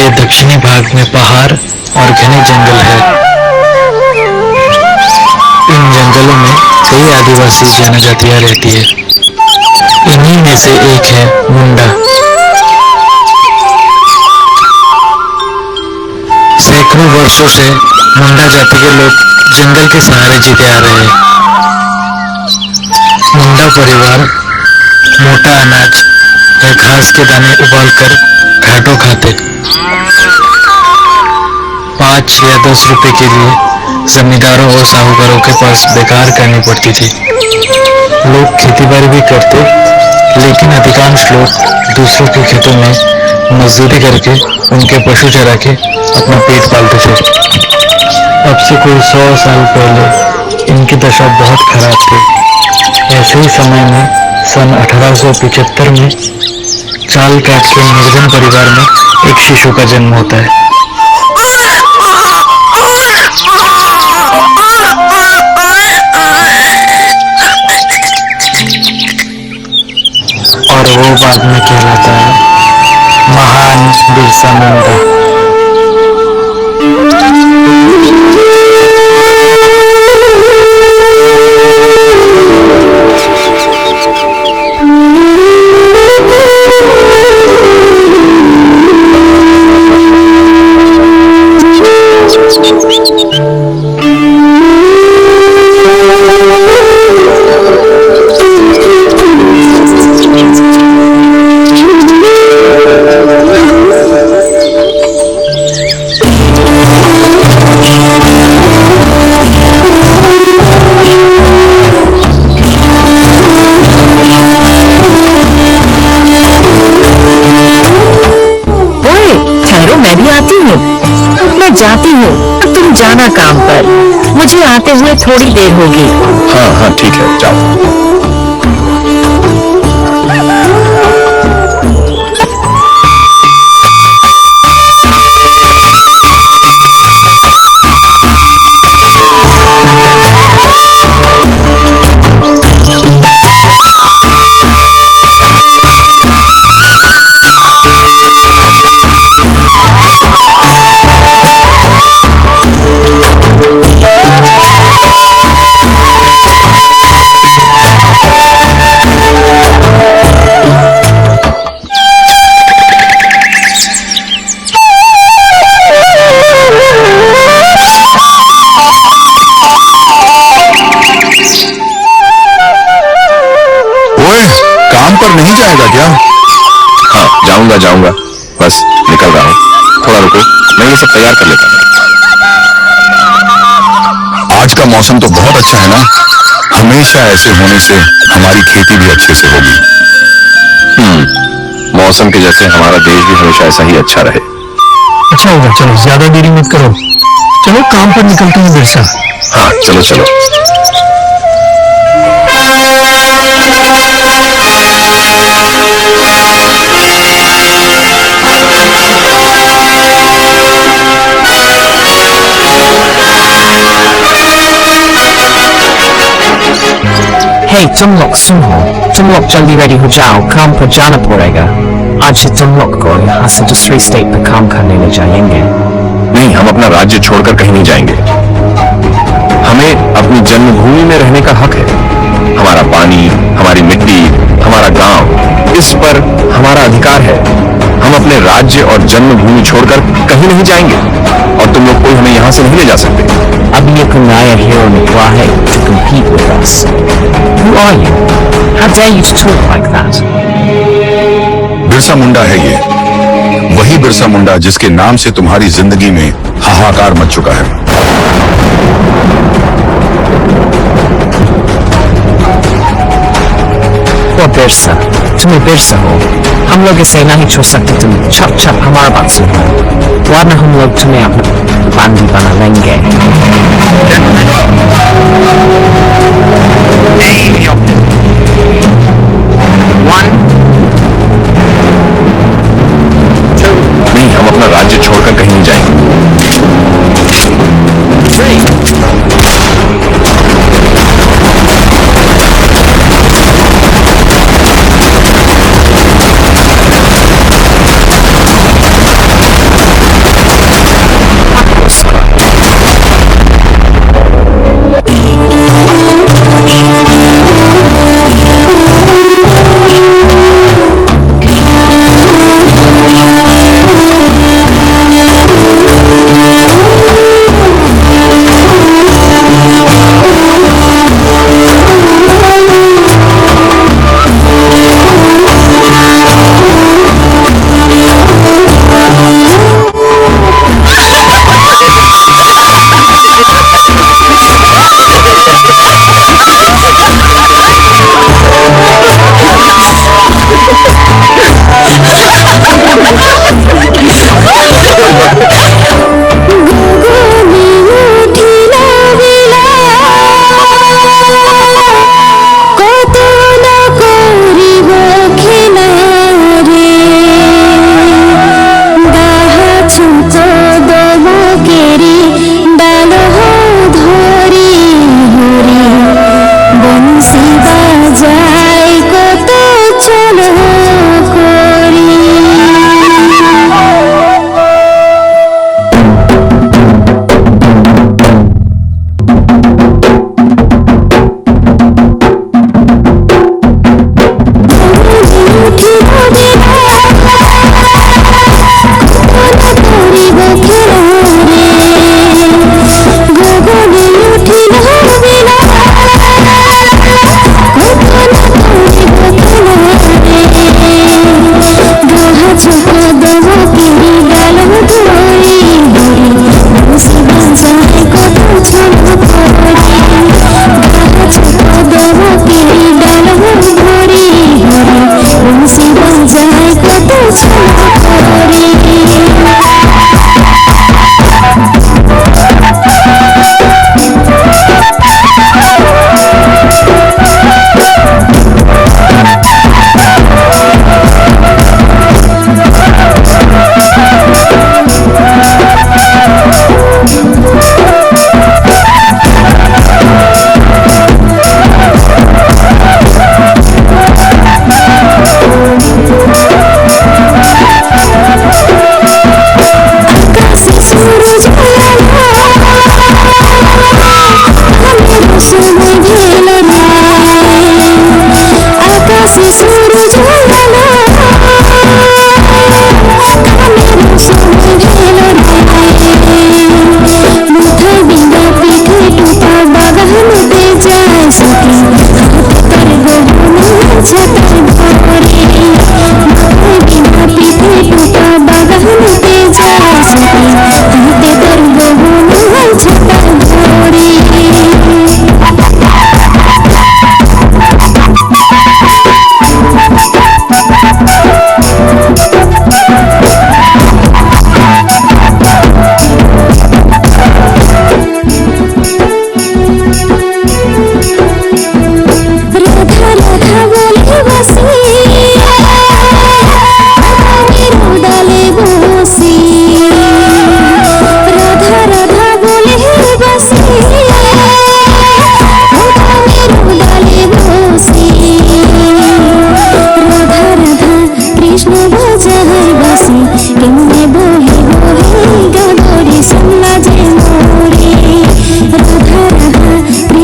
के दक्षिणी भाग में पहाड़ और घने जंगल है। इन जंगलों में कई आदिवासी जनजातियां रहती है। इन्हीं में से एक है मुंडा। सैकड़ों वर्षों से मुंडा जाति के लोग जंगल के सहारे जीते आ रहे हैं। मुंडा परिवार मोटा अनाज या घास के दाने उबालकर घाटों खाते। 5 या 10 रुपए के लिए जमींदारों और साहूकारों के पास बेकार करनी पड़ती थी। लोग खेतीबाड़ी भी करते, लेकिन अधिकांश लोग दूसरों के खेतों में मजदूरी करके उनके पशु चरा के अपना पेट पालते थे। अब से कोई 100 साल पहले इनकी दशा बहुत खराब थी। ऐसे ही समय में सन 1875 में चाल काट के निर्धन परिवार में एक शिशु का जन्म होता है। और वो बाद में कहलाता है महान बिरसा मुंडा। मैं जाती हूँ, तुम जाना काम पर। मुझे आते हुए थोड़ी देर होगी। हाँ हाँ ठीक है, जाओ। नहीं जाएगा क्या? हाँ जाऊंगा, बस निकल रहा हूँ। थोड़ा रुको, मैं ये सब तैयार कर लेता हूँ। आज का मौसम तो बहुत अच्छा है ना। हमेशा ऐसे होने से हमारी खेती भी अच्छे से होगी। मौसम के जैसे हमारा देश भी हमेशा ऐसा ही अच्छा रहे। अच्छा होगा, चलो ज्यादा देरी मत करो। चलो काम पर निकलते हैं बिरसा। हाँ चलो चलो। हे तुम लोग सुनो, तुम लोग जल्दी रेडी हो जाओ, काम पर जाना पड़ेगा। आज से तुम लोग को यहाँ से दूसरी स्टेट पर काम करने ले जाएंगे। नहीं, हम अपना राज्य छोड़कर कहीं नहीं जाएंगे। हमें अपनी जन्मभूमि में रहने का हक है। हमारा पानी, हमारी मिट्टी, हमारा गांव, इस पर हमारा अधिकार है। हम अपने राज्य और जन्मभूमि छोड़कर कहीं नहीं जाएंगे और तुम लोग कोई हमें यहाँ से नहीं ले जा सकते। अब ये कोई नया हीरो निकला है to compete with us. Who are you? How dare you to talk like that? Birsa Munda है ये, वही बिरसा मुंडा जिसके नाम से तुम्हारी जिंदगी में हाहाकार मच चुका है। वो बिरसा, तुम्हें बिरसा हो। हम लोग इसे नहीं छोड़ सकते। तुम चप चप हमारा बात सुनो, वरना हम लोग तुम्हें अपना बंदी बना लेंगे। नहीं, हम अपना राज्य छोड़कर कहीं नहीं जाएंगे।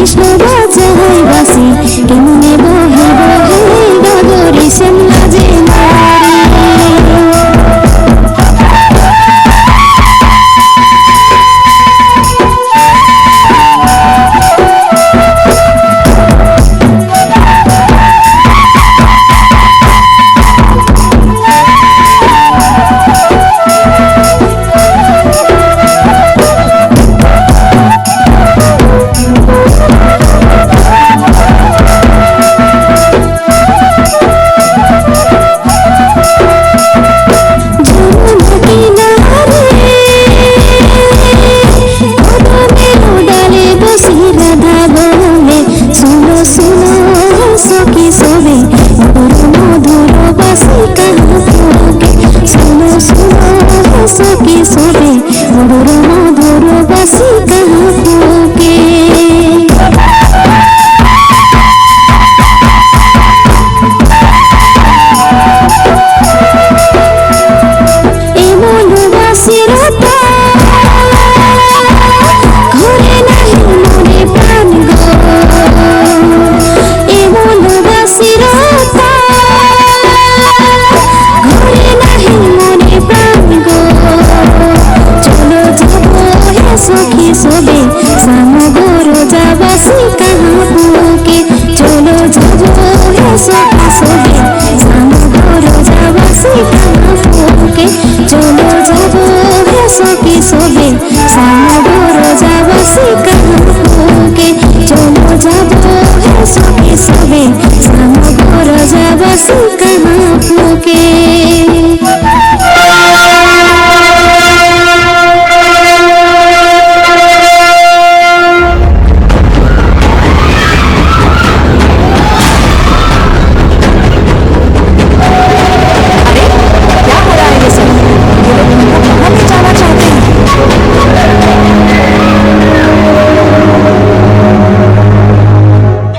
কৃষ্ণ রাজায় বাসি কেমনে বহে বহে গগরে শ্যামলা যে নারী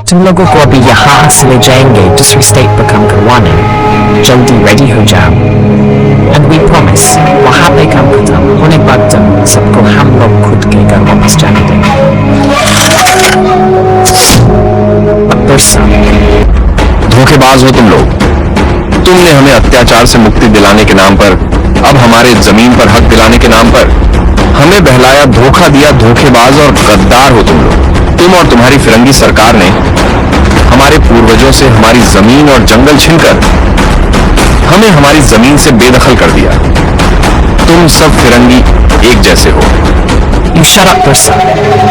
तुम लोगों को अभी यहाँ से ले जाएंगे दूसरी स्टेट पर काम करवाने जल्दी रेडी हो जाओ एंड वी प्रॉमिस वहाँ पे काम खत्म होने के बाद तुम सबको हम लोग खुद के घर वापस जाने देंगे धोखेबाज हो तुम लोग। तुमने हमें अत्याचार से मुक्ति दिलाने के नाम पर, अब हमारे जमीन पर हक दिलाने के नाम पर हमें बहलाया, धोखा दिया। धोखेबाज और गद्दार हो तुम लोग। तुम और तुम्हारी फिरंगी सरकार ने हमारे पूर्वजों से हमारी जमीन और जंगल छीनकर हमें हमारी जमीन से बेदखल कर दिया। तुम सब फिरंगी एक जैसे हो। You shut up, Bursa.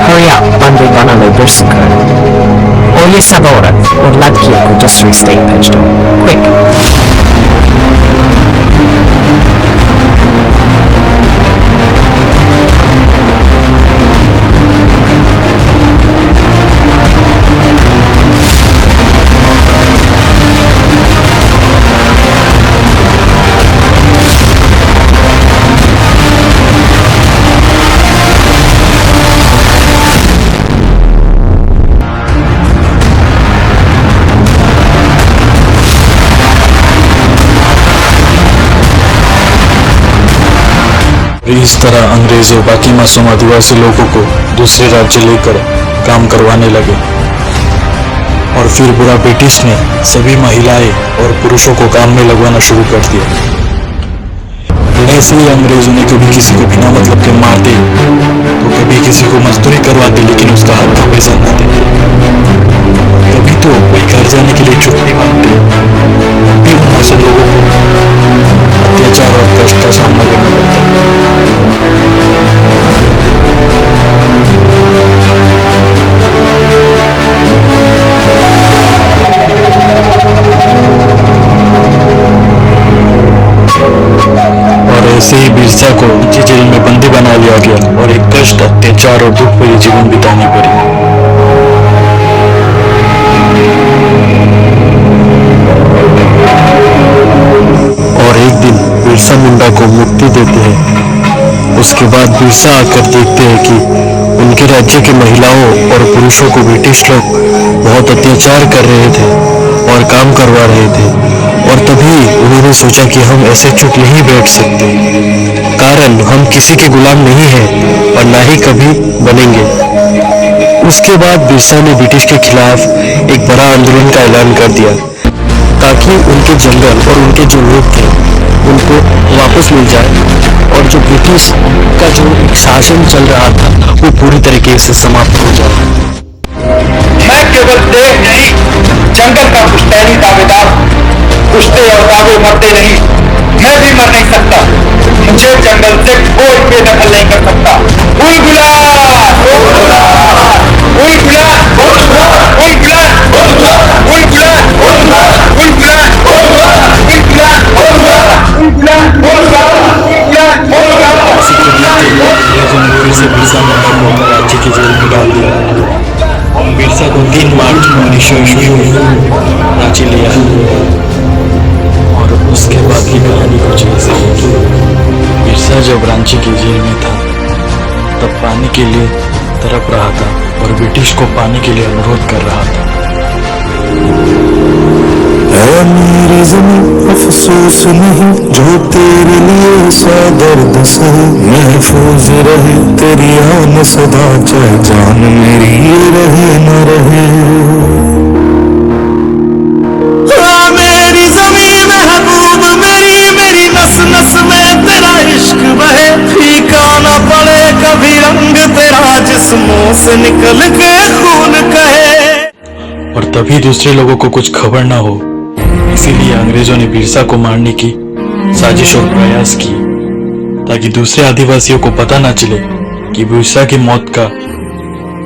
Hurry up, बंदे बना लो Bursa कर। और ये सब औरत और लड़कियों को दूसरी स्टेट भेज दो। Quick. इस तरह अंग्रेजों बाकी मासूम आदिवासी लोगों को दूसरे राज्य लेकर काम करवाने लगे और फिर पूरा ब्रिटिश ने सभी महिलाएं और पुरुषों को काम में लगवाना शुरू कर दिया। ऐसे ही अंग्रेजों ने कभी किसी को बिना मतलब के मार दे तो कभी किसी को मजदूरी करवाते लेकिन उसका हक का पैसा न दे। कभी तो कोई घर जाने के लिए छुट्टी मांगते। फिर उन लोगों को अत्याचार और कष्ट का सामना करना पड़ता। और ऐसे ही बिरसा को नीचे जेल में बंदी बना लिया गया और एक कष्ट, अत्याचार और दुख भरी जीवन बितानी पड़ी। और एक दिन बिरसा मुंडा को मुक्ति देते हैं। उसके बाद बिरसा आकर देखते हैं कि उनके राज्य के महिलाओं और पुरुषों को ब्रिटिश लोग बहुत अत्याचार कर रहे थे और काम करवा रहे थे। और तभी उन्होंने सोचा कि हम ऐसे चुप नहीं बैठ सकते, कारण हम किसी के गुलाम नहीं हैं और ना ही कभी बनेंगे। उसके बाद बिरसा ने ब्रिटिश के खिलाफ एक बड़ा आंदोलन का ऐलान कर दिया ताकि उनके जंगल और उनके जो लोग थे उनको वापस मिल जाए और जो ब्रिटिश का जो एक शासन चल रहा था वो पूरी तरीके से समाप्त हो जाए। मैं केवल देश नहीं, जंगल का पुश्तैनी दावेदार हूं। पुश्ते और दावे मरते नहीं, मैं भी मर नहीं सकता। मुझे जंगल से कोई बेदखल नहीं कर सकता। बुलबुला बुलबुला बुलबुला बुलबुला बुलबुला बुलबुला बुलबुला बुलबुला फिर से बिरसा मुंडा को कराची की जेल में डाल दिया। बिरसा को 3 मार्च 1921 में रांची ले आया और उसके बाद की कहानी कुछ ऐसे ही। बिरसा जब रांची की जेल में था तब पानी के लिए तड़प रहा था और ब्रिटिश को पानी के लिए अनुरोध कर रहा था। है मेरी ज़मीं अफसोस नहीं जो तेरे लिए सा दर्द सहे, महफूज रहे तेरी आन सदा चाहे जान मेरी ये रहे न रहे। मेरी ज़मीं महबूब मेरी, मेरी नस नस में तेरा इश्क बहे, फीका न पड़े कभी रंग तेरा जिस्मों से निकल के खून कहे। और तभी दूसरे लोगों को कुछ खबर ना हो, इसीलिए अंग्रेजों ने बिरसा को मारने की साजिश और प्रयास की ताकि दूसरे आदिवासियों को पता ना चले कि बिरसा की मौत का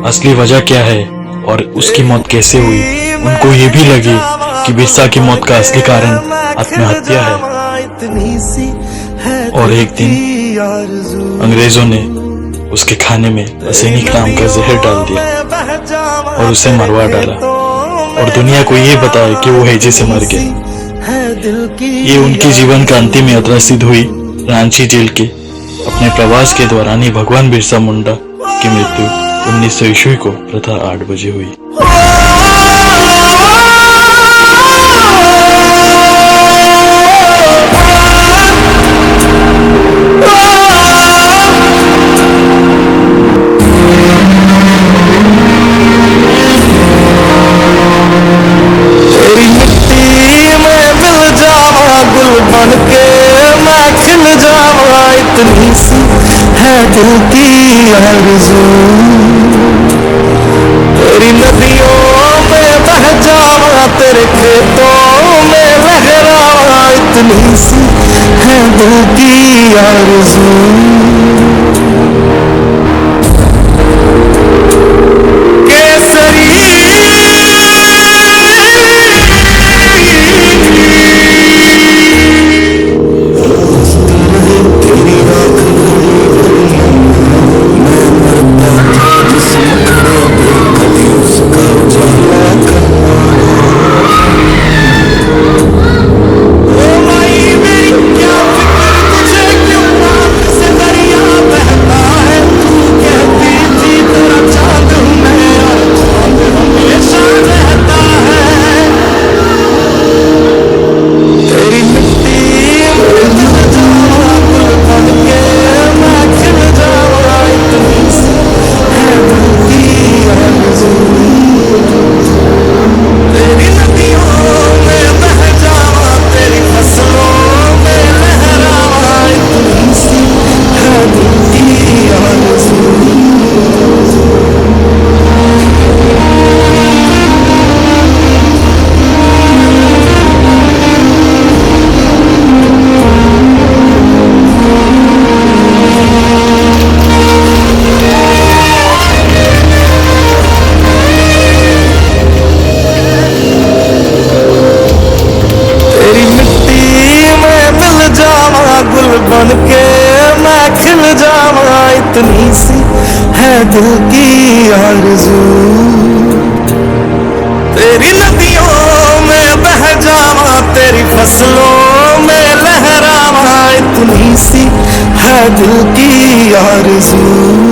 असली वजह क्या है और उसकी मौत कैसे हुई। उनको ये भी लगे कि बिरसा की मौत का असली कारण आत्महत्या है। और एक दिन अंग्रेजों ने उसके खाने में असेनिक नाम का जहर डाल दिया और उसे मरवा डाला और दुनिया को ये बताया कि वो हैजे से मर गए। ये उनके जीवन का अंतिम यात्रा सिद्ध हुई रांची जेल के अपने प्रवास के दौरान ही भगवान बिरसा मुंडा की मृत्यु 1900 ईस्वी को प्रातः 8 बजे हुई। इतनी सी है दिल की आरज़ू, तेरी नदियों में बह जावा तेरे खेतों में लहरावा, इतनी सी है दिल की आरज़ू। बन के मैं खिल जावा, इतनी सी है दिल की आरज़ू, तेरी नदियों में बह जावा तेरी फसलों में लहरावा, इतनी सी है दिल की आरज़ू।